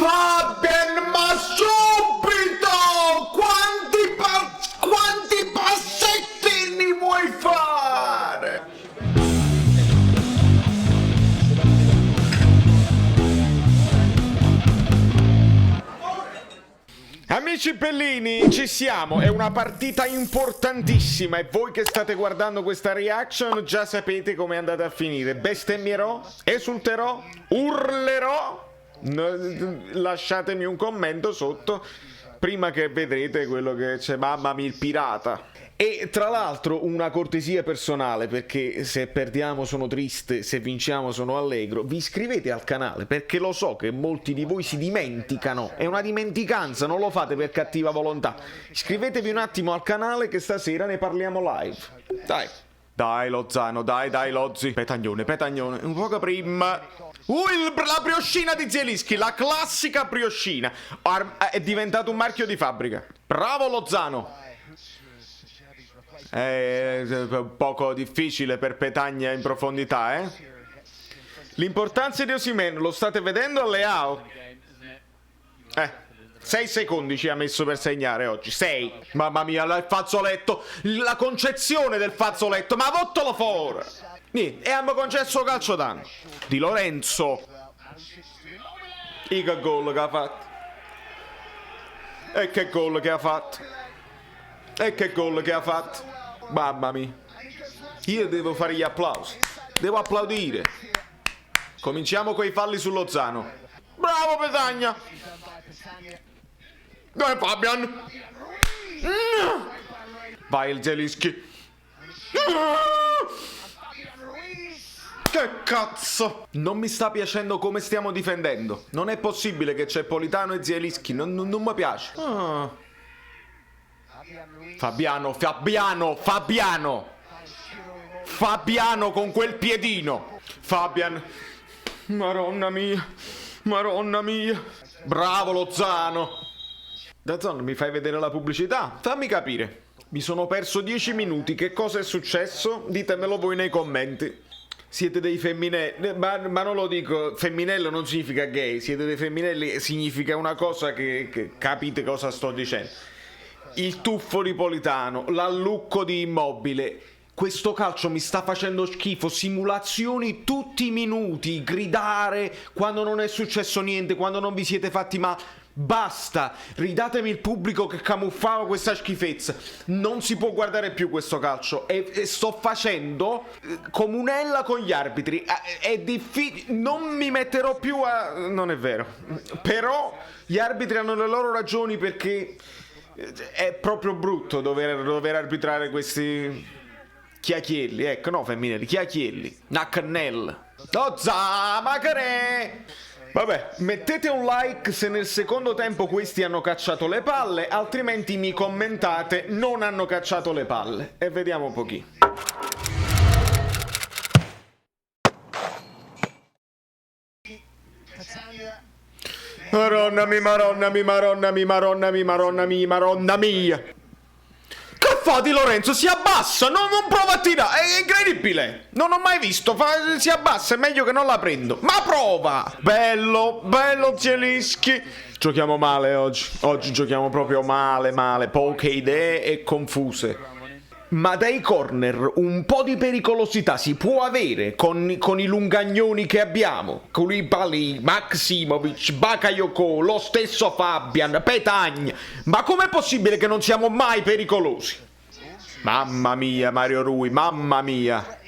Fabian, ma subito! Quanti passettini vuoi fare? Amici bellini, ci siamo, è una partita importantissima e voi che state guardando questa reaction già sapete come è andata a finire. Bestemmierò, esulterò, urlerò, lasciatemi un commento sotto prima che vedrete quello che c'è. Mamma mia, il pirata. E tra l'altro una cortesia personale, perché se perdiamo sono triste, se vinciamo sono allegro. Vi iscrivete al canale perché lo so che molti di voi si dimenticano, è una dimenticanza, non lo fate per cattiva volontà. Iscrivetevi un attimo al canale che stasera ne parliamo live. Dai Lozano, dai Lozzi. Petagnone, un poco prima. La brioscina di Zielinski, la classica brioscina. È diventato un marchio di fabbrica. Bravo Lozano. È un poco difficile per Petagna in profondità, eh? L'importanza di Osimhen, lo state vedendo a Leao? 6 secondi ci ha messo per segnare oggi, 6. Mamma mia, il fazzoletto, la concezione del fazzoletto, ma vottolo fuori! E abbiamo concesso calcio d'angolo. Di Lorenzo. E che gol che ha fatto. E che gol che ha fatto. E che gol che ha fatto. Mamma mia. Io devo fare gli applausi. Devo applaudire. Cominciamo con i falli su Lozano. Bravo Petagna. Dai Fabian. Vai il Zielinski. Che cazzo. Non mi sta piacendo come stiamo difendendo. Non è possibile che c'è Politano e Zielinski. Non mi piace. Fabiano con quel piedino. Fabian. Maronna mia. Bravo Lozano. Dazzon, mi fai vedere la pubblicità? Fammi capire. Mi sono perso 10 minuti. Che cosa è successo? Ditemelo voi nei commenti. Siete dei femminelli, ma non lo dico, femminello non significa gay, siete dei femminelli significa una cosa che capite cosa sto dicendo. Il tuffo di Politano, l'allucco di Immobile, questo calcio mi sta facendo schifo, simulazioni tutti i minuti, gridare quando non è successo niente, quando non vi siete fatti male. Basta, ridatemi il pubblico che camuffava questa schifezza. Non si può guardare più questo calcio e sto facendo comunella con gli arbitri. È difficile, non mi metterò più a... non è vero. Però gli arbitri hanno le loro ragioni, perché è proprio brutto dover arbitrare questi chiacchielli, ecco, no femminili, chiacchielli, naccannel. Tozza, macare! Vabbè, mettete un like se nel secondo tempo questi hanno cacciato le palle, altrimenti mi commentate non hanno cacciato le palle. E vediamo un pochino. Maronna mia. Che fa Di Lorenzo? Si abbassa, non prova a tirare, è incredibile. Non ho mai visto, si abbassa, è meglio che non la prendo. Ma prova! Bello Zielinski. Giochiamo male oggi giochiamo proprio male, poche idee e confuse. Ma dai corner un po' di pericolosità si può avere con i lungagnoni che abbiamo. Koulibaly, Maksimovic, Bakayoko, lo stesso Fabian, Petagna. Ma com'è possibile che non siamo mai pericolosi? Mamma mia, Mario Rui, mamma mia.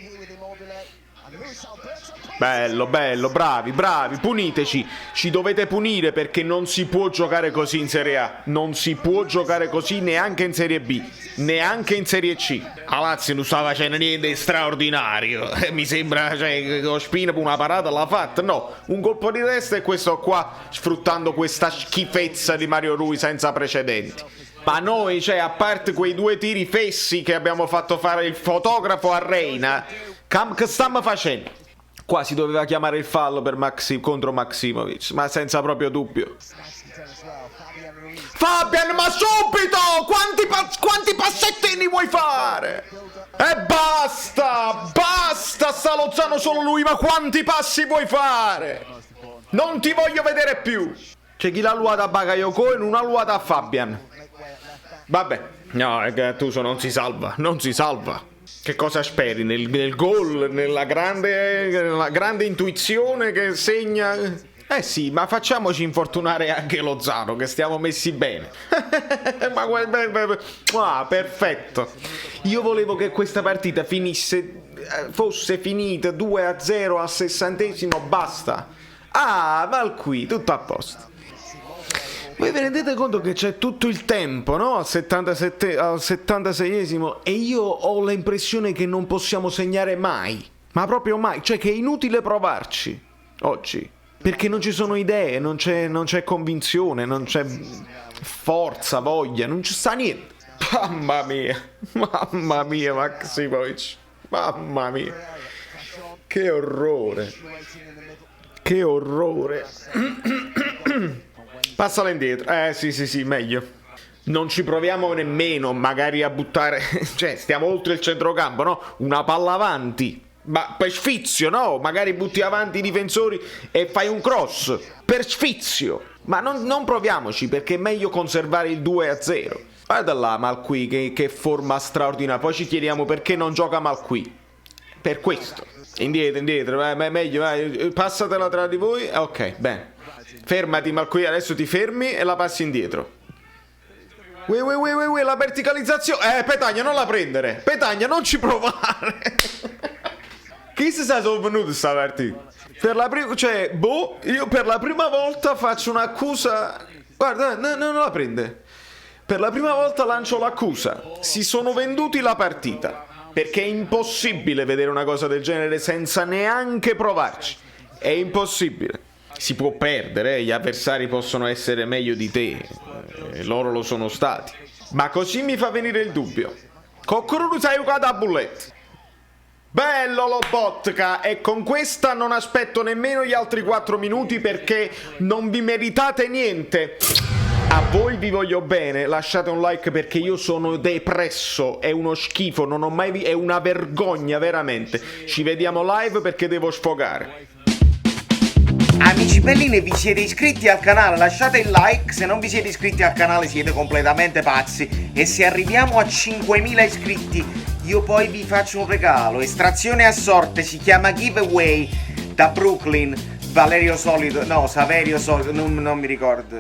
Bello, bravi, puniteci. Ci dovete punire, perché non si può giocare così in Serie A. Non si può giocare così neanche in Serie B, neanche in Serie C. A Lazio non stava facendo niente di straordinario. Mi sembra, che Ospina per una parata l'ha fatta. No, un colpo di testa e questo qua sfruttando questa schifezza di Mario Rui senza precedenti. Ma noi, a parte quei 2 tiri fessi che abbiamo fatto fare il fotografo a Reina, che stiamo facendo? Qua si doveva chiamare il fallo per contro Maksimovic, ma senza proprio dubbio. Fabian, ma subito! Quanti passettini vuoi fare? E basta, sta Lozano solo lui, ma quanti passi vuoi fare? Non ti voglio vedere più. C'è chi l'ha luata a Bakayoko e non ha luata a Fabian. Vabbè, no, è che Gattuso non si salva, non si salva. Che cosa speri? Nel gol, nella grande intuizione che segna? Eh sì, ma facciamoci infortunare anche lo Zaro, che stiamo messi bene. Perfetto. Io volevo che questa partita fosse finita 2-0 al 60°, basta. Ah, Val qui, tutto a posto. Voi vi rendete conto che c'è tutto il tempo, no? Al 76°, e io ho l'impressione che non possiamo segnare mai. Ma proprio mai. Cioè che è inutile provarci oggi. Perché non ci sono idee, non c'è convinzione, non c'è forza, voglia, non ci sta niente. Mamma mia, Maksimovic. Mamma mia. Che orrore. Che orrore. Passala indietro. Sì, meglio. Non ci proviamo nemmeno magari a buttare. Cioè, stiamo oltre il centrocampo, no? Una palla avanti. Ma per sfizio, no? Magari butti avanti i difensori e fai un cross. Per sfizio. Ma non proviamoci, perché è meglio conservare il 2-0. Guarda là, Malqui, che forma straordinaria. Poi ci chiediamo perché non gioca Malqui. Per questo. Indietro, meglio, vai. Passatela tra di voi. Ok, bene. Fermati, Malqui, adesso ti fermi e la passi indietro. La verticalizzazione. Petagna, non la prendere. Petagna, non ci provare. Chi si sa sovvenuto sta partita? Io per la prima volta faccio un'accusa. Guarda, non la prende. Per la prima volta lancio l'accusa. Si sono venduti la partita. Perché è impossibile vedere una cosa del genere senza neanche provarci. È impossibile. Si può perdere, gli avversari possono essere meglio di te. Loro lo sono stati. Ma così mi fa venire il dubbio. Coccolo sai giocare a bullet. Bello Lobotka, e con questa non aspetto nemmeno gli altri 4 minuti perché non vi meritate niente. A voi vi voglio bene, lasciate un like perché io sono depresso, è uno schifo, non ho mai è una vergogna veramente. Ci vediamo live perché devo sfogare. Amici belline, vi siete iscritti al canale? Lasciate il like, se non vi siete iscritti al canale siete completamente pazzi. E se arriviamo a 5.000 iscritti io poi vi faccio un regalo. Estrazione a sorte, si chiama giveaway, da Brooklyn. Saverio Solito, non mi ricordo.